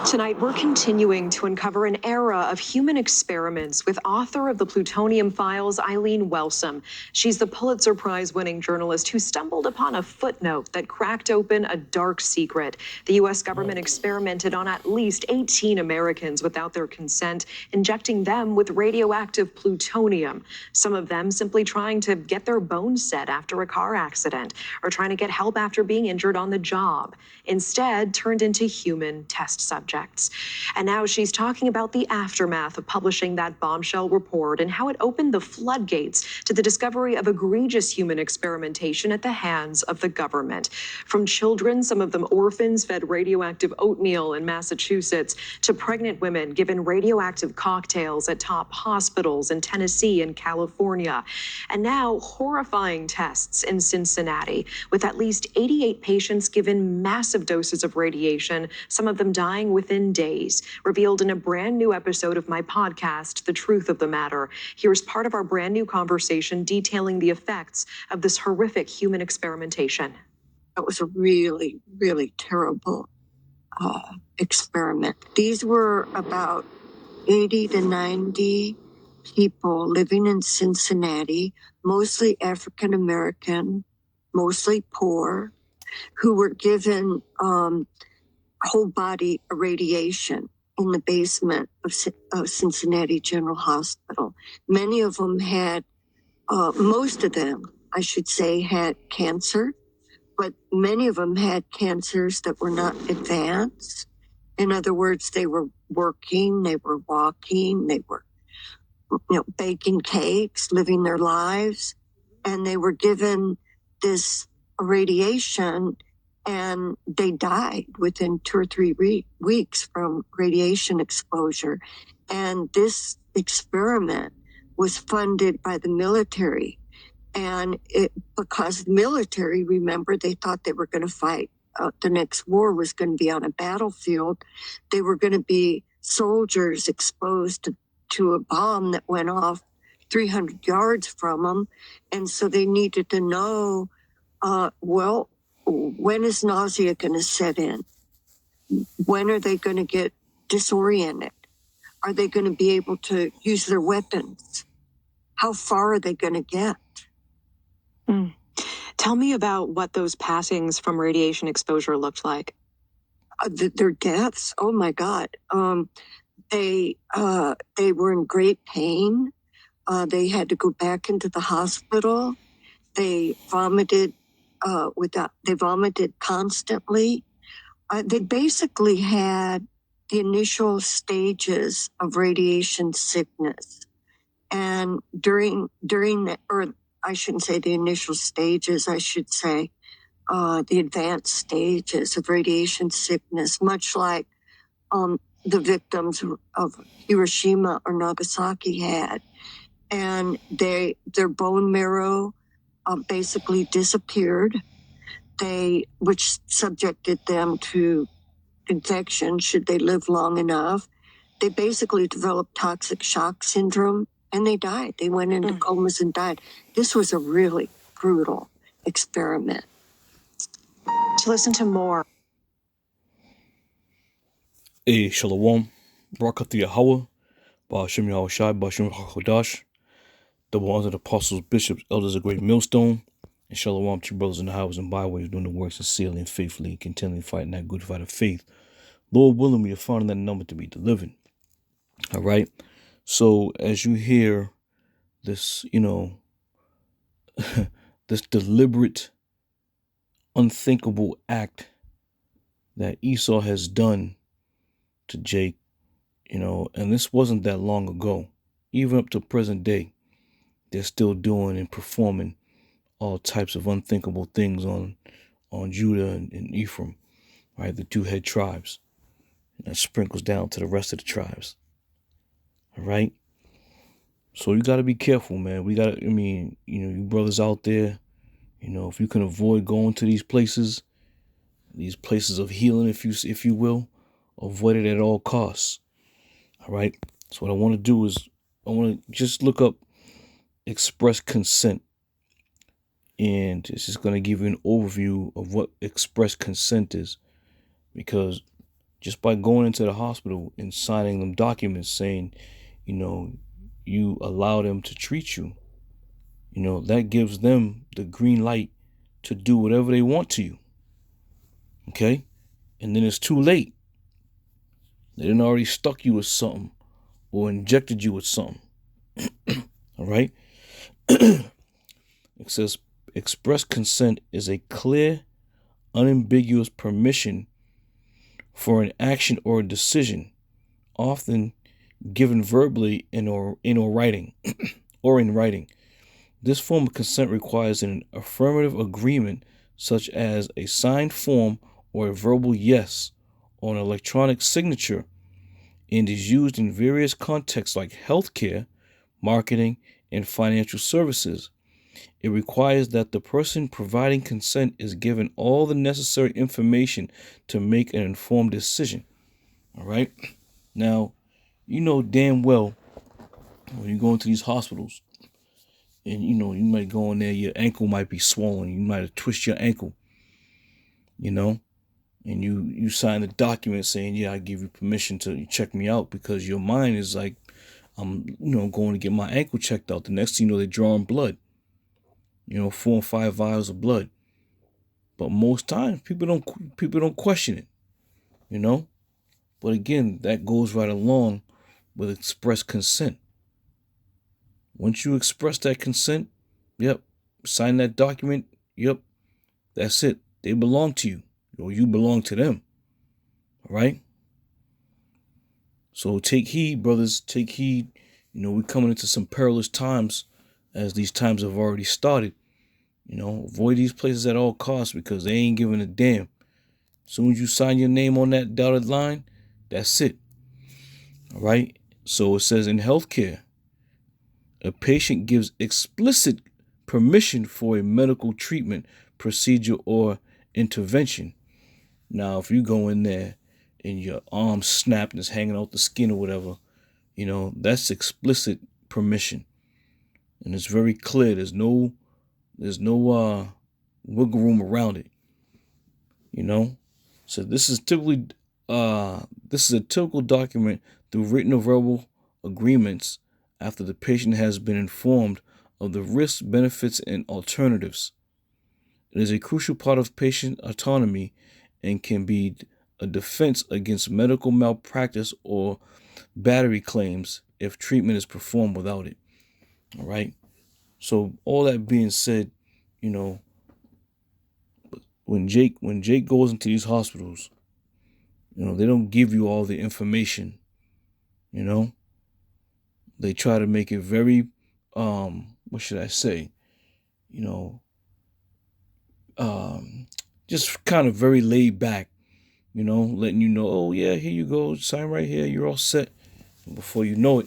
Tonight, we're continuing to uncover an era of human experiments with author of the Plutonium Files, Eileen Wellsome. She's the Pulitzer Prize-winning journalist who stumbled upon a footnote that cracked open a dark secret. The U.S. government experimented on at least 18 Americans without their consent, injecting them with radioactive plutonium. Some of them simply trying to get their bones set after a car accident or trying to get help after being injured on the job. Instead, turned into human test subjects. And now she's talking about the aftermath of publishing that bombshell report and how it opened the floodgates to the discovery of egregious human experimentation at the hands of the government. From children, some of them orphans, fed radioactive oatmeal in Massachusetts, to pregnant women given radioactive cocktails at top hospitals in Tennessee and California. And now horrifying tests in Cincinnati, with at least 88 patients given massive doses of radiation, some of them dying within days, revealed in a brand new episode of my podcast, The Truth of the Matter. Here's part of our brand new conversation detailing the effects of this horrific human experimentation. It was a really, really terrible experiment. These were about 80 to 90 people living in Cincinnati, mostly African American, mostly poor, who were given whole body irradiation in the basement of Cincinnati General Hospital. Many of them had, most of them, I should say, had cancer, but many of them had cancers that were not advanced. In other words, they were working, they were walking, they were baking cakes, living their lives, and they were given this radiation, and they died within 2 or 3 weeks from radiation exposure. And this experiment was funded by the military. And because the military, remember, they thought they were going to fight. The next war was going to be on a battlefield. They were going to be soldiers exposed to a bomb that went off 300 yards from them. And so they needed to know, when is nausea going to set in? When are they going to get disoriented? Are they going to be able to use their weapons? How far are they going to get? Tell me about what those passings from radiation exposure looked like. Their deaths? Oh my God. They were in great pain. They had to go back into the hospital. They vomited they vomited constantly. They basically had the initial stages of radiation sickness. And during the, or I shouldn't say the initial stages, I should say the advanced stages of radiation sickness, much like the victims of Hiroshima or Nagasaki had. And their bone marrow basically disappeared, which subjected them to infection should they live long enough. They basically developed toxic shock syndrome, and they died. They went into comas and died. This was a really brutal experiment. To listen to more. Hey, Shalom, Barakathu Yahweh, Ba'ashem Yahweh Shai, Ba'ashem HaKodash, double honor the apostles, bishops, elders of great millstone, and Shalom to you brothers in the highways and byways doing the works sincerely and faithfully, continually fighting that good fight of faith. Lord willing, we are finding that number to be delivered. All right. So as you hear this, this deliberate, unthinkable act that Esau has done to Jake, and this wasn't that long ago, even up to present day, they're still doing and performing all types of unthinkable things on Judah and Ephraim, right? The two head tribes. And that sprinkles down to the rest of the tribes. All right. So you got to be careful, man. You brothers out there, if you can avoid going to these places of healing, if you will, avoid it at all costs. All right. So what I want to do is I want to just look up express consent, and it's just going to give you an overview of what express consent is, because just by going into the hospital and signing them documents saying, you allow them to treat you, that gives them the green light to do whatever they want to you. Okay? And then it's too late. They done already stuck you with something or injected you with something. All right? It says express consent is a clear, unambiguous permission for an action or a decision, often given verbally or in writing. This form of consent requires an affirmative agreement, such as a signed form or a verbal yes or an electronic signature, and is used in various contexts like healthcare, marketing, and financial services. It requires that the person providing consent is given all the necessary information to make an informed decision. All right? Now, you know damn well when you go into these hospitals and you might go in there, your ankle might be swollen, you might have twisted your ankle, and you sign a document saying, yeah, I give you permission to check me out, because your mind is like, I'm going to get my ankle checked out. The next thing you know, they're drawing blood, 4 and 5 vials of blood. But most times people don't question it, But again, that goes right along with express consent. Once you express that consent, yep, sign that document, yep, that's it. They belong to you, or you belong to them. All right? So take heed, brothers, take heed. We're coming into some perilous times, as these times have already started. Avoid these places at all costs, because they ain't giving a damn. As soon as you sign your name on that dotted line, that's it. All right? So it says in healthcare, a patient gives explicit permission for a medical treatment, procedure, or intervention. Now, if you go in there and your arm snapped and it's hanging out the skin or whatever, that's explicit permission. And it's very clear. There's no wiggle room around it. So this is a typical document through written or verbal agreements after the patient has been informed of the risks, benefits, and alternatives. It is a crucial part of patient autonomy and can be a defense against medical malpractice or battery claims if treatment is performed without it. All right. So all that being said, when Jake goes into these hospitals, they don't give you all the information. They try to make it very, what should I say? Just kind of very laid back, letting you know, oh yeah, here you go, sign right here, you're all set. And before you know it,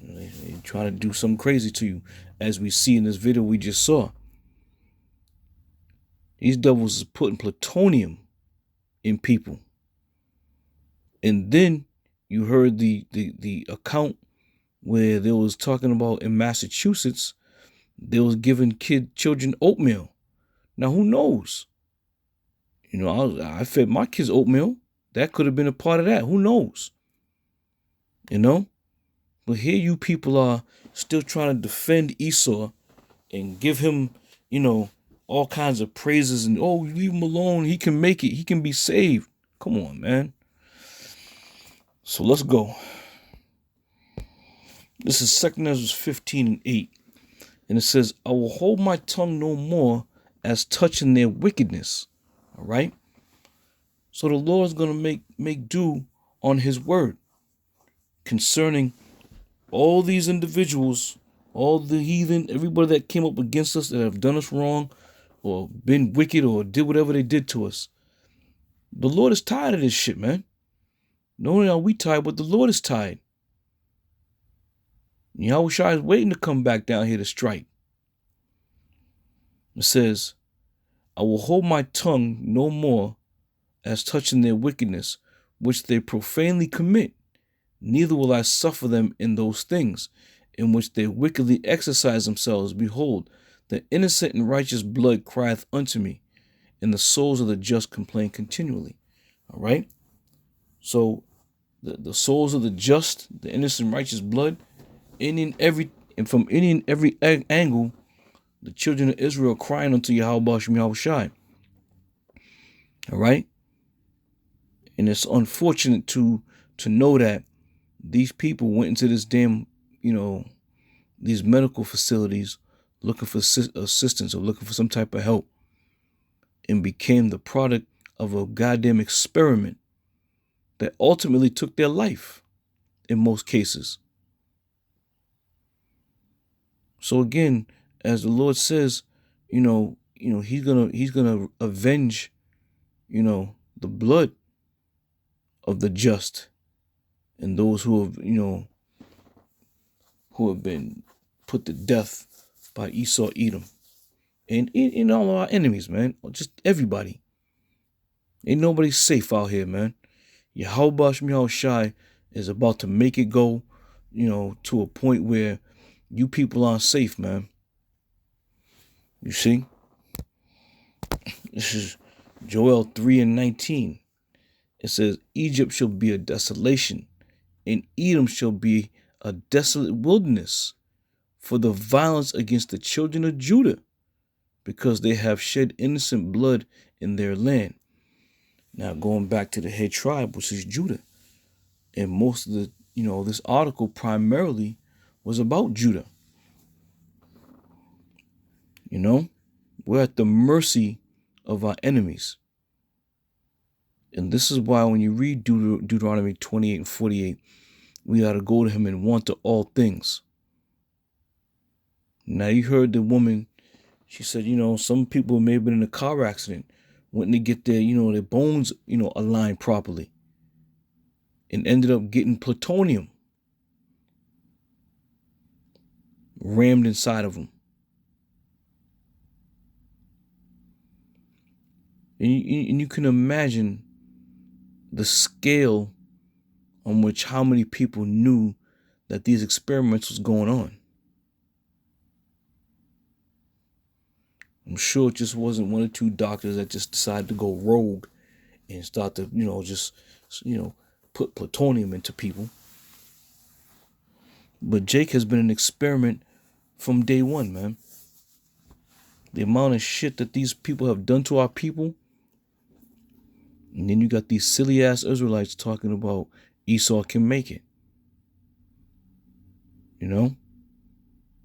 they try to do something crazy to you, as we see in this video we just saw. These devils is putting plutonium in people. And then you heard the account where they was talking about in Massachusetts, they was giving children oatmeal. Now, who knows? I fed my kids oatmeal. That could have been a part of that. Who knows? But here you people are still trying to defend Esau and give him, all kinds of praises and, oh, leave him alone. He can make it. He can be saved. Come on, man. So let's go. This is 2 Ezra 15:8. And it says, I will hold my tongue no more as touching their wickedness. All right. So the Lord is going to make due on his word concerning all these individuals, all the heathen, everybody that came up against us, that have done us wrong or been wicked or did whatever they did to us. The Lord is tired of this shit, man. Not only are we tired, but the Lord is tired. Yahushua is waiting to come back down here to strike. It says, I will hold my tongue no more as touching their wickedness, which they profanely commit. Neither will I suffer them in those things in which they wickedly exercise themselves. Behold, the innocent and righteous blood crieth unto me, and the souls of the just complain continually. All right? So the souls of the just, the innocent, righteous blood, and from any and every angle, the children of Israel crying unto Yahweh Shem Yahweh Shai. All right, and it's unfortunate to know that these people went into this damn, these medical facilities looking for assistance or looking for some type of help, and became the product of a goddamn experiment that ultimately took their life in most cases. So again, as the Lord says, he's gonna avenge, the blood of the just and those who have, who have been put to death by Esau, Edom, and in all our enemies, man. Just everybody. Ain't nobody safe out here, man. Yahweh Shai Shai is about to make it go, to a point where you people aren't safe, man. You see? This is Joel 3:19. It says, Egypt shall be a desolation, and Edom shall be a desolate wilderness for the violence against the children of Judah, because they have shed innocent blood in their land. Now, going back to the head tribe, which is Judah, and most of the, this article primarily was about Judah. We're at the mercy of our enemies. And this is why when you read Deuteronomy 28 and 48, we got to go to him and want to all things. Now, you heard the woman, she said, some people may have been in a car accident, went to get their, their bones, aligned properly, and ended up getting plutonium rammed inside of them. And you can imagine the scale on which how many people knew that these experiments was going on. I'm sure it just wasn't one or two doctors that just decided to go rogue and start to, put plutonium into people. But Jake has been an experiment from day one, man. The amount of shit that these people have done to our people. And then you got these silly ass Israelites talking about Esau can make it.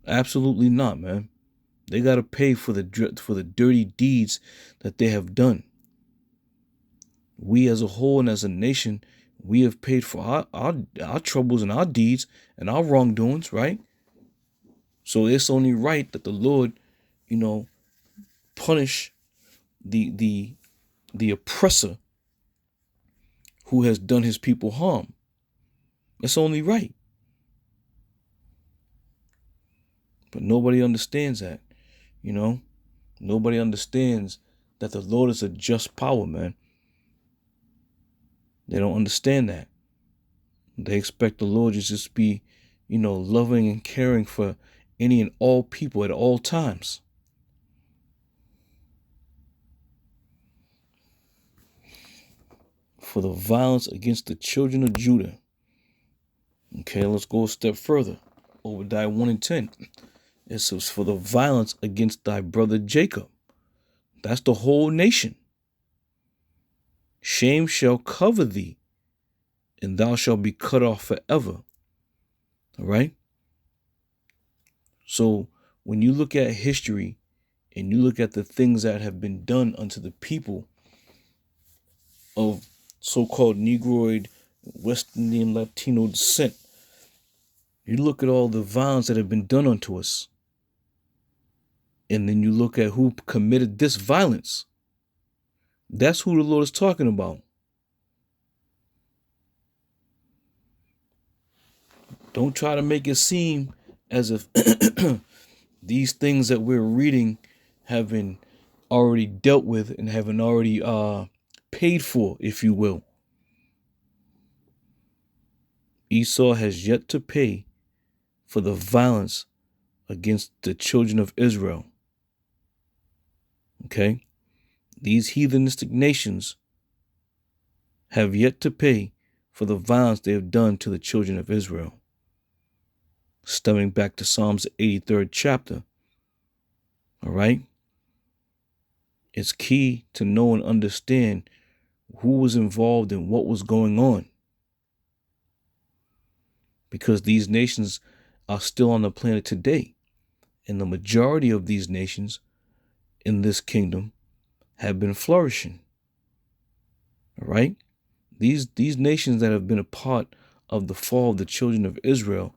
Absolutely not, man. They got to pay for the dirty deeds that they have done. We as a whole and as a nation, we have paid for our troubles and our deeds and our wrongdoings, right? So it's only right that the Lord, punish the oppressor who has done his people harm. It's only right. But nobody understands that, Nobody understands that the Lord is a just power, man. They don't understand that. They expect the Lord to just be, loving and caring for any and all people at all times. For the violence against the children of Judah. Okay, let's go a step further. Obadiah 1 and 10. It says, for the violence against thy brother Jacob. That's the whole nation. Shame shall cover thee, and thou shalt be cut off forever. All right? So when you look at history and you look at the things that have been done unto the people of so-called Negroid, West Indian, Latino descent, you look at all the violence that have been done unto us. And then you look at who committed this violence. That's who the Lord is talking about. Don't try to make it seem as if these things that we're reading have been already dealt with and have been already paid for, if you will. Esau has yet to pay for the violence against the children of Israel. Okay? These heathenistic nations have yet to pay for the violence they have done to the children of Israel. Stemming back to Psalms 83rd chapter. All right? It's key to know and understand who was involved and what was going on. Because these nations are still on the planet today. And the majority of these nations in this kingdom have been flourishing. All right? These nations that have been a part of the fall of the children of Israel,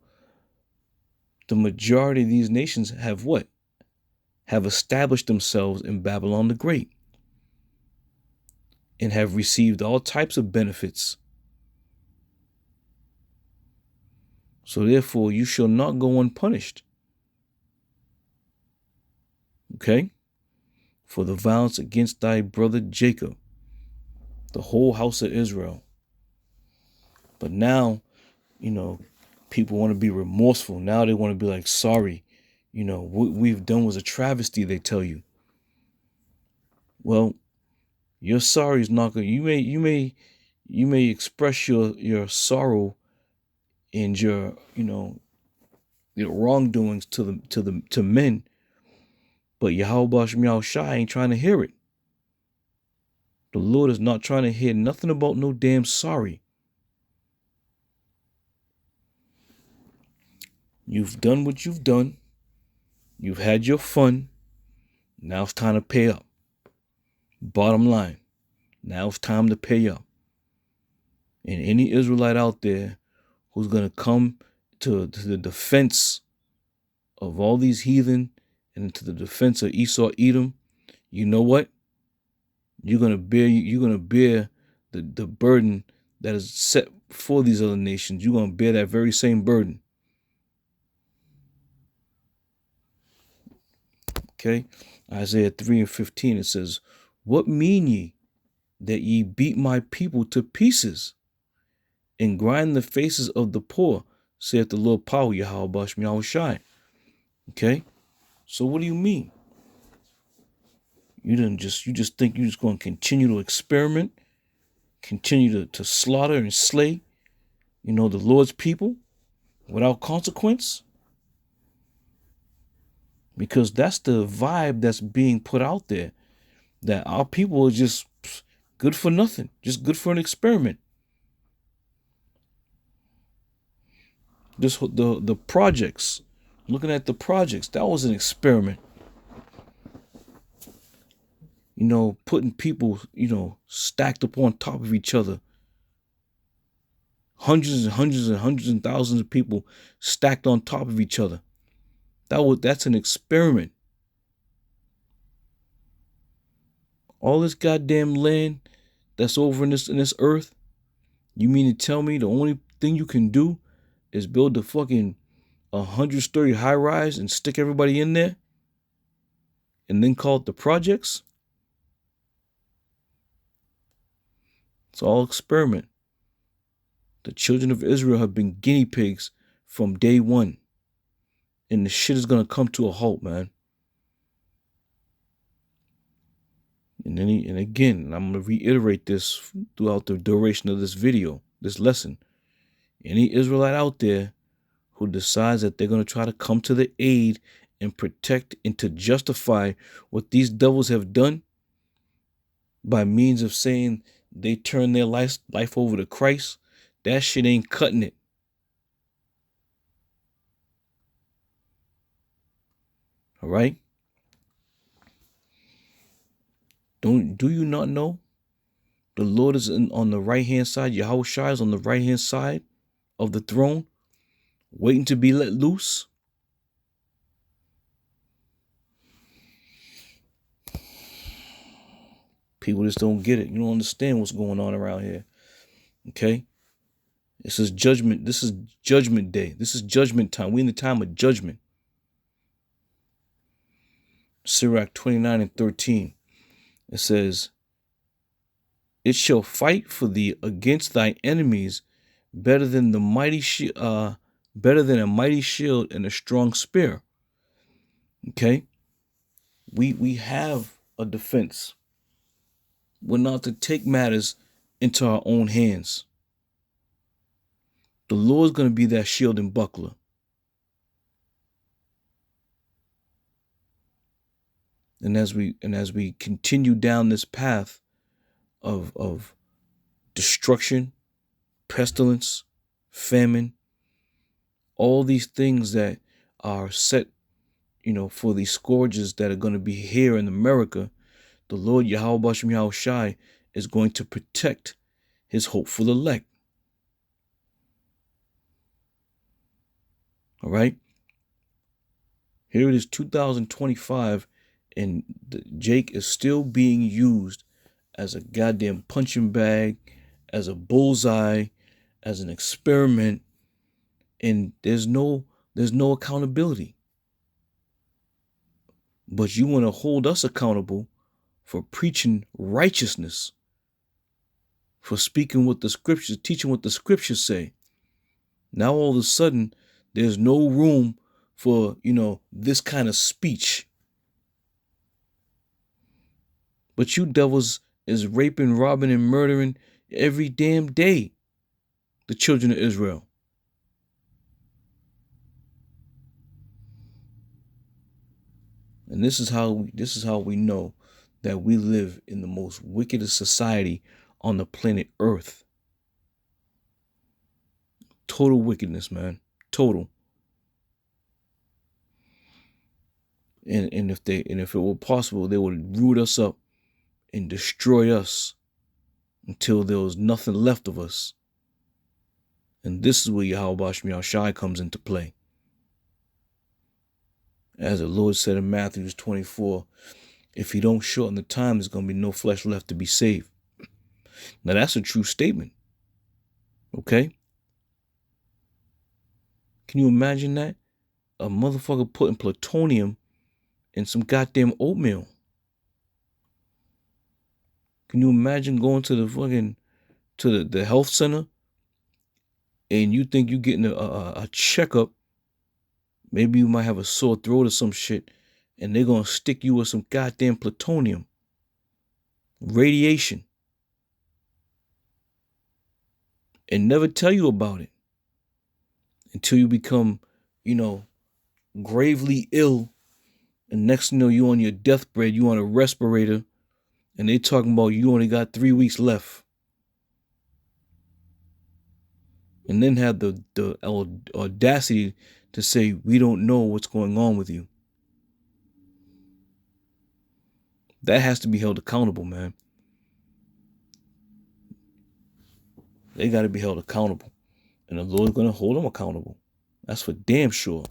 the majority of these nations have what? Have established themselves in Babylon the Great and have received all types of benefits. So therefore, you shall not go unpunished. Okay? For the violence against thy brother Jacob, the whole house of Israel. But now, people want to be remorseful. Now they want to be like, sorry, what we've done was a travesty, they tell you. Well, your sorry is not going. You may express your sorrow and your wrongdoings to men, but Yahweh Shem Shai ain't trying to hear it. The Lord is not trying to hear nothing about no damn sorry. You've done what you've done. You've had your fun. Now it's time to pay up. Bottom line, now it's time to pay up. And any Israelite out there who's going to come to the defense of all these heathen and to the defense of Esau, Edom, you know what? You're gonna bear the burden that is set for these other nations. You're gonna bear that very same burden. Okay? Isaiah 3:15, it says, what mean ye that ye beat my people to pieces and grind the faces of the poor, saith the Lord power, Yahweh Bashem Yahweh Shai. Okay? So what do you mean? You just think you're just going to continue to experiment, continue to slaughter and slay, the Lord's people without consequence? Because that's the vibe that's being put out there, that our people are just good for nothing, just good for an experiment. The projects, looking at the projects, that was an experiment. Putting people, stacked up on top of each other. Hundreds and hundreds and hundreds and thousands of people stacked on top of each other. That's an experiment. All this goddamn land that's over in this earth, you mean to tell me the only thing you can do is build a fucking 100-story high rise and stick everybody in there and then call it the projects? It's all experiment. The children of Israel have been guinea pigs from day one. And the shit is going to come to a halt, man. And again, I'm going to reiterate this throughout the duration of this video, this lesson. Any Israelite out there who decides that they're going to try to come to the aid and protect and to justify what these devils have done by means of saying they turn their life over to Christ, that shit ain't cutting it. All right? Do you not know the Lord is on the right-hand side? Yahweh Shai is on the right-hand side of the throne, waiting to be let loose? People just don't get it. You don't understand what's going on around here. Okay? This is judgment. This is judgment day. This is judgment time. We're in the time of judgment. Sirach 29:13. It says, it shall fight for thee against thy enemies better than a mighty shield and a strong spear. Okay? We have a defense. We're not to take matters into our own hands. The Lord's going to be that shield and buckler. And as we continue down this path of destruction, pestilence, famine, all these things that are set, for these scourges that are going to be here in America, the Lord Yahweh Bashem Yahushai is going to protect his hopeful elect. All right. Here it is, 2025, and Jake is still being used as a goddamn punching bag, as a bullseye, as an experiment, and there's no accountability. But you want to hold us accountable for preaching righteousness, for speaking what the scriptures, teaching what the scriptures say. Now all of a sudden, there's no room for, this kind of speech. But you devils is raping, robbing, and murdering every damn day the children of Israel. And this is how we know that we live in the most wickedest society on the planet Earth. Total wickedness, man. Total. And if it were possible, they would root us up and destroy us until there was nothing left of us. And this is where Yahweh Bashem Yahushai comes into play. As the Lord said in Matthew 24, if he don't shorten the time, there's going to be no flesh left to be saved. Now that's a true statement. Okay? Can you imagine that? A motherfucker putting plutonium in some goddamn oatmeal. Can you imagine going to the health center and you think you're getting a checkup? Maybe you might have a sore throat or some shit, and they're going to stick you with some goddamn plutonium. Radiation. And never tell you about it until you become, gravely ill. And next thing you know, you on your deathbed, you on a respirator, and they talking about you only got 3 weeks left. And then have the audacity to say, we don't know what's going on with you. That has to be held accountable, man. They got to be held accountable. And the Lord's going to hold them accountable. That's for damn sure.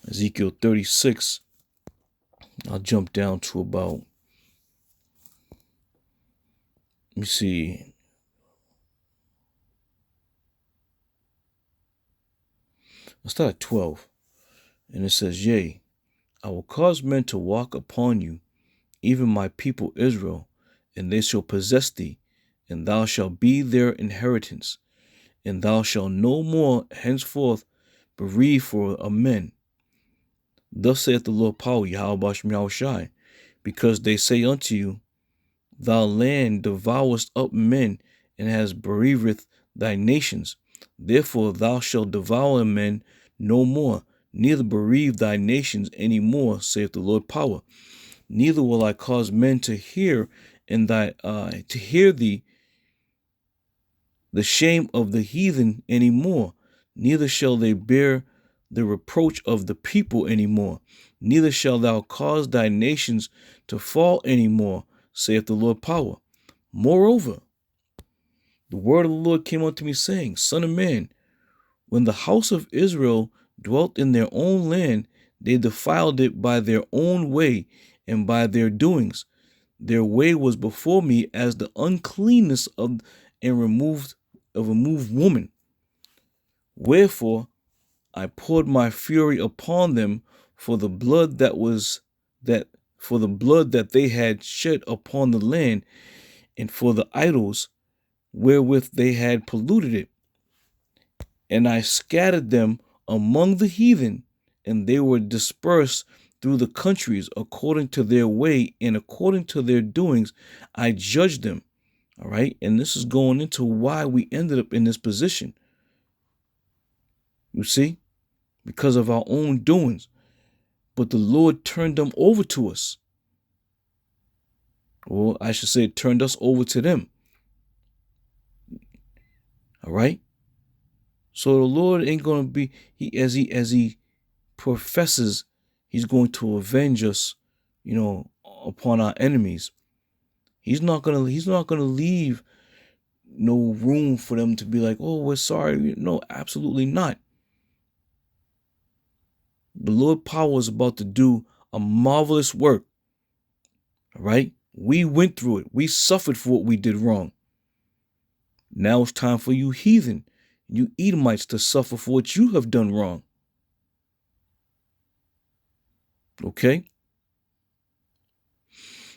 Ezekiel 36. I'll jump down to about, let me see. I'll start at 12. And it says, yea, I will cause men to walk upon you, even my people Israel, and they shall possess thee, and thou shalt be their inheritance, and thou shalt no more henceforth bereave for a men. Thus saith the Lord power, Yahweh Bashem Yahushai, because they say unto you, thou land devourest up men, and hast bereaved thy nations. Therefore thou shalt devour men no more, neither bereave thy nations any more, saith the Lord power. Neither will I cause men to hear thee the shame of the heathen any more, neither shall they bear the reproach of the people any more, neither shalt thou cause thy nations to fall any more, saith the Lord power. Moreover, the word of the Lord came unto me, saying, Son of man, when the house of Israel dwelt in their own land, they defiled it by their own way and by their doings. Their way was before me as the uncleanness of a removed woman. Wherefore I poured my fury upon them for the blood that they had shed upon the land, and for the idols wherewith they had polluted it. And I scattered them among the heathen, and they were dispersed through the countries according to their way and according to their doings. I judged them. All right. And this is going into why we ended up in this position. You see? Because of our own doings. But the Lord turned them over to us. Or I should say, turned us over to them. All right? So the Lord ain't going to be, as he professes, he's going to avenge us, upon our enemies. He's not gonna leave no room for them to be like, oh, we're sorry. No, absolutely not. The Lord power is about to do a marvelous work. All right? We went through it. We suffered for what we did wrong. Now it's time for you heathen, you Edomites, to suffer for what you have done wrong. Okay?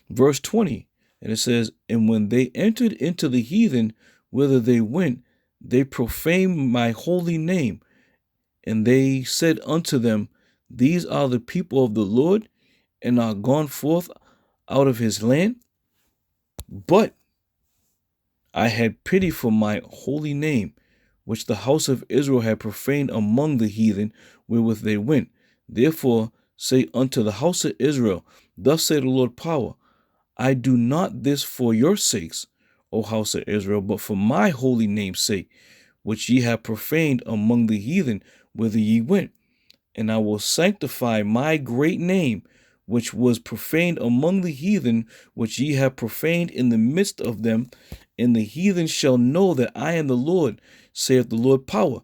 Verse 20, and it says, and when they entered into the heathen, whither they went, they profaned my holy name. And they said unto them, these are the people of the Lord, and are gone forth out of his land. But I had pity for my holy name, which the house of Israel had profaned among the heathen wherewith they went. Therefore say unto the house of Israel, thus saith the Lord power, I do not this for your sakes, O house of Israel, but for my holy name's sake, which ye have profaned among the heathen whither ye went. And I will sanctify my great name, which was profaned among the heathen, which ye have profaned in the midst of them. And the heathen shall know that I am the Lord, saith the Lord power,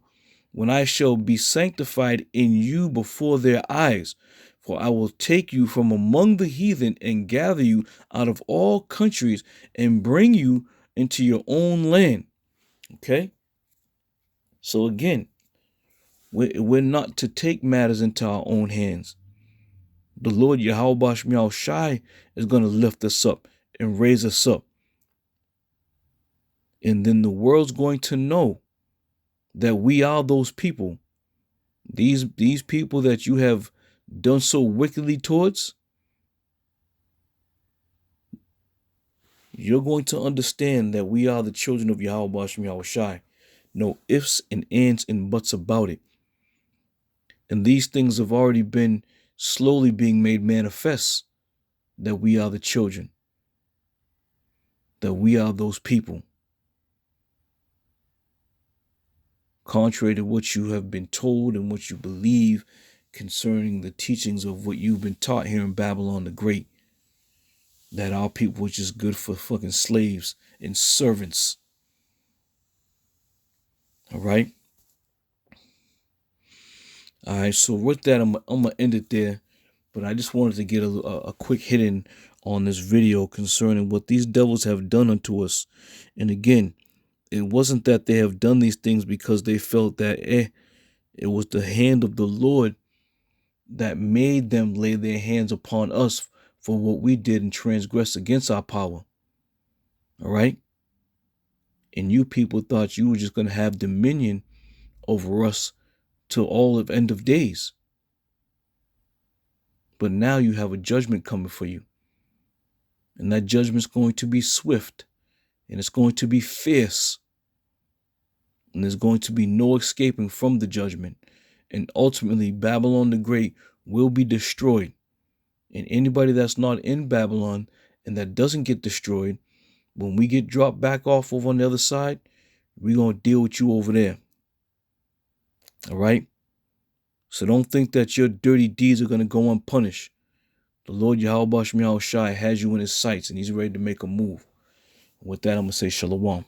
when I shall be sanctified in you before their eyes. For I will take you from among the heathen and gather you out of all countries and bring you into your own land. Okay? So again, we're not to take matters into our own hands. The Lord Yahweh Shai Shai is going to lift us up and raise us up. And then the world's going to know that we are those people. These people that you have done so wickedly towards, you're going to understand that we are the children of Yahweh Shai. No ifs and ands and buts about it. And these things have already been slowly being made manifest, that we are the children, that we are those people. Contrary to what you have been told and what you believe concerning the teachings of what you've been taught here in Babylon the Great, that our people were just good for fucking slaves and servants. All right? All right, so with that, I'm going to end it there. But I just wanted to get a quick hit in on this video concerning what these devils have done unto us. And again, it wasn't that they have done these things because they felt that it was the hand of the Lord that made them lay their hands upon us for what we did and transgress against our power. All right? And you people thought you were just going to have dominion over us till all of end of days. But now you have a judgment coming for you. And that judgment's going to be swift. And it's going to be fierce. And there's going to be no escaping from the judgment. And ultimately, Babylon the Great will be destroyed. And anybody that's not in Babylon and that doesn't get destroyed, when we get dropped back off over on the other side, we're going to deal with you over there. All right? So don't think that your dirty deeds are going to go unpunished. The Lord Yahweh Shai has you in his sights and he's ready to make a move. With that, I'm going to say shalom.